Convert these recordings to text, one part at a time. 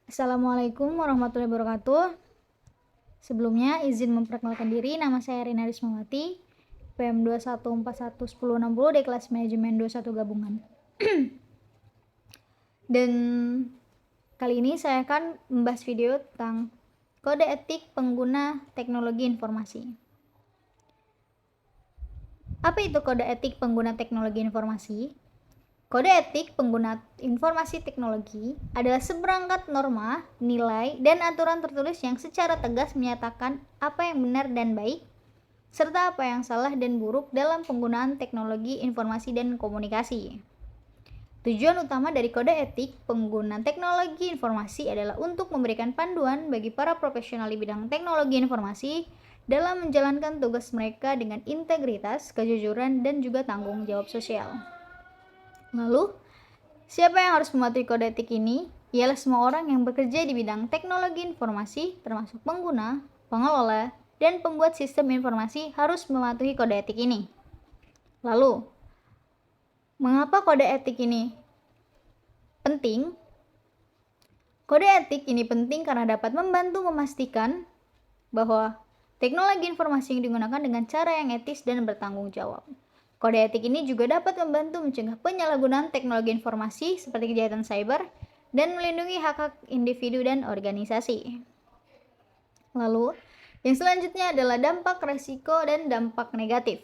Assalamualaikum warahmatullahi wabarakatuh. Sebelumnya izin memperkenalkan diri, nama saya Rina Rismawati, PM 21411060 dari kelas manajemen 21 gabungan. Dan kali ini saya akan membahas video tentang kode etik pengguna teknologi informasi. Apa itu kode etik pengguna teknologi informasi? Kode etik pengguna informasi teknologi adalah seperangkat norma, nilai, dan aturan tertulis yang secara tegas menyatakan apa yang benar dan baik, serta apa yang salah dan buruk dalam penggunaan teknologi informasi dan komunikasi. Tujuan utama dari kode etik pengguna teknologi informasi adalah untuk memberikan panduan bagi para profesional di bidang teknologi informasi dalam menjalankan tugas mereka dengan integritas, kejujuran, dan juga tanggung jawab sosial. Lalu, siapa yang harus mematuhi kode etik ini? Ialah semua orang yang bekerja di bidang teknologi informasi, termasuk pengguna, pengelola, dan pembuat sistem informasi harus mematuhi kode etik ini. Lalu, mengapa kode etik ini penting? Kode etik ini penting karena dapat membantu memastikan bahwa teknologi informasi yang digunakan dengan cara yang etis dan bertanggung jawab. Kode etik ini juga dapat membantu mencegah penyalahgunaan teknologi informasi seperti kejahatan cyber dan melindungi hak-hak individu dan organisasi. Lalu, yang selanjutnya adalah dampak resiko dan dampak negatif.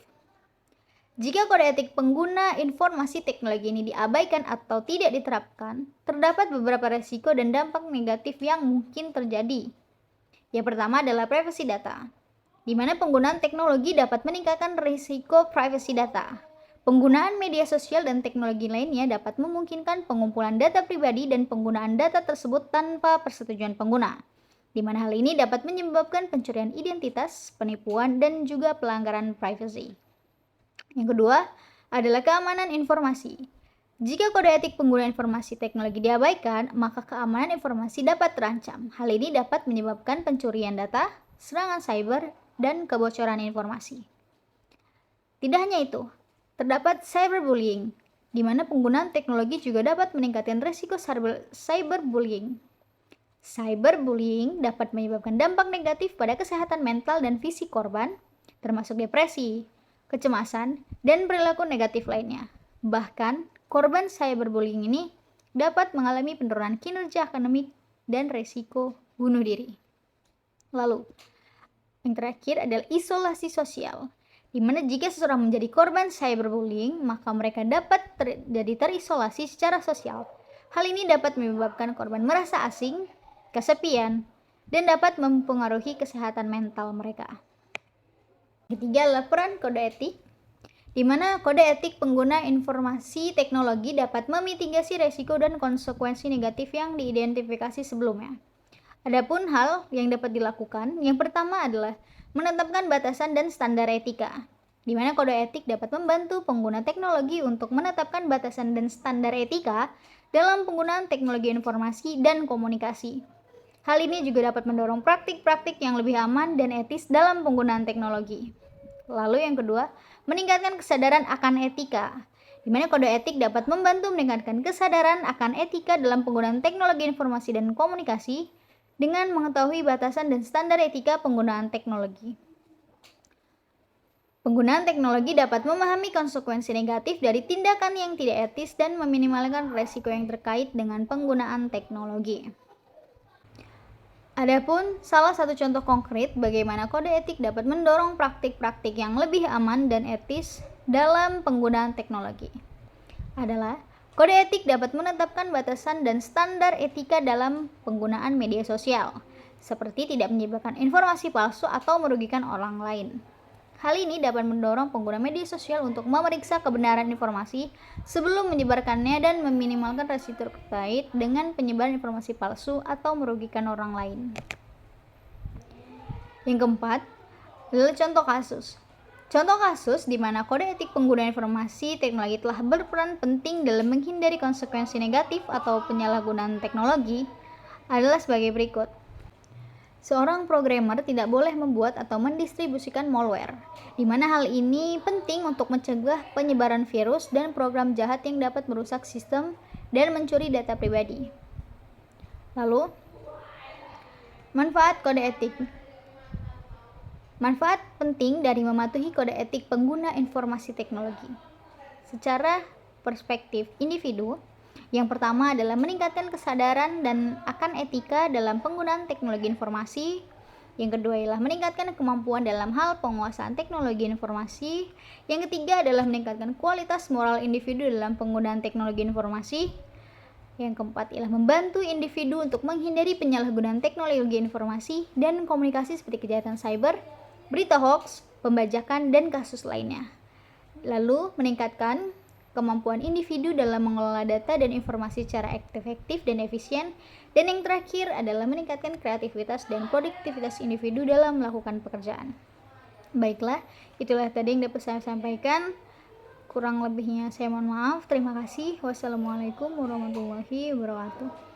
Jika kode etik pengguna informasi teknologi ini diabaikan atau tidak diterapkan, terdapat beberapa resiko dan dampak negatif yang mungkin terjadi. Yang pertama adalah privasi data, di mana penggunaan teknologi dapat meningkatkan risiko privasi data. Penggunaan media sosial dan teknologi lainnya dapat memungkinkan pengumpulan data pribadi dan penggunaan data tersebut tanpa persetujuan pengguna, di mana hal ini dapat menyebabkan pencurian identitas, penipuan, dan juga pelanggaran privasi. Yang kedua adalah keamanan informasi. Jika kode etik pengguna informasi teknologi diabaikan, maka keamanan informasi dapat terancam. Hal ini dapat menyebabkan pencurian data, serangan cyber, dan kebocoran informasi. Tidak hanya itu, terdapat cyberbullying, di mana penggunaan teknologi juga dapat meningkatkan risiko cyberbullying. Cyberbullying dapat menyebabkan dampak negatif pada kesehatan mental dan fisik korban, termasuk depresi, kecemasan, dan perilaku negatif lainnya. Bahkan, korban cyberbullying ini dapat mengalami penurunan kinerja akademik dan risiko bunuh diri. Lalu, yang terakhir adalah isolasi sosial, di mana jika seseorang menjadi korban cyberbullying, maka mereka dapat jadi terisolasi secara sosial. Hal ini dapat menyebabkan korban merasa asing, kesepian, dan dapat mempengaruhi kesehatan mental mereka. Ketiga adalah peran kode etik, di mana kode etik pengguna informasi teknologi dapat memitigasi risiko dan konsekuensi negatif yang diidentifikasi sebelumnya. Adapun hal yang dapat dilakukan, yang pertama adalah menetapkan batasan dan standar etika, di mana kode etik dapat membantu pengguna teknologi untuk menetapkan batasan dan standar etika dalam penggunaan teknologi informasi dan komunikasi. Hal ini juga dapat mendorong praktik-praktik yang lebih aman dan etis dalam penggunaan teknologi. Lalu yang kedua, meningkatkan kesadaran akan etika, di mana kode etik dapat membantu meningkatkan kesadaran akan etika dalam penggunaan teknologi informasi dan komunikasi dengan mengetahui batasan dan standar etika penggunaan teknologi. Penggunaan teknologi dapat memahami konsekuensi negatif dari tindakan yang tidak etis dan meminimalkan risiko yang terkait dengan penggunaan teknologi. Adapun salah satu contoh konkret bagaimana kode etik dapat mendorong praktik-praktik yang lebih aman dan etis dalam penggunaan teknologi adalah kode etik dapat menetapkan batasan dan standar etika dalam penggunaan media sosial, seperti tidak menyebarkan informasi palsu atau merugikan orang lain. Hal ini dapat mendorong pengguna media sosial untuk memeriksa kebenaran informasi sebelum menyebarkannya dan meminimalkan risiko terkait dengan penyebaran informasi palsu atau merugikan orang lain. Yang keempat adalah contoh kasus. Contoh kasus di mana kode etik pengguna informasi teknologi telah berperan penting dalam menghindari konsekuensi negatif atau penyalahgunaan teknologi adalah sebagai berikut. Seorang programmer tidak boleh membuat atau mendistribusikan malware, di mana hal ini penting untuk mencegah penyebaran virus dan program jahat yang dapat merusak sistem dan mencuri data pribadi. Lalu, Manfaat kode etik. Manfaat penting dari mematuhi kode etik pengguna informasi teknologi. Secara perspektif individu, yang pertama adalah meningkatkan kesadaran dan akan etika dalam penggunaan teknologi informasi. Yang kedua adalah meningkatkan kemampuan dalam hal penguasaan teknologi informasi. Yang ketiga adalah meningkatkan kualitas moral individu dalam penggunaan teknologi informasi. Yang keempat ialah membantu individu untuk menghindari penyalahgunaan teknologi informasi dan komunikasi seperti kejahatan cyber, berita hoax, pembajakan, dan kasus lainnya. Lalu, meningkatkan kemampuan individu dalam mengelola data dan informasi secara efektif dan efisien. Dan yang terakhir adalah meningkatkan kreativitas dan produktivitas individu dalam melakukan pekerjaan. Baiklah, itulah tadi yang dapat saya sampaikan. Kurang lebihnya saya mohon maaf. Terima kasih. Wassalamualaikum warahmatullahi wabarakatuh.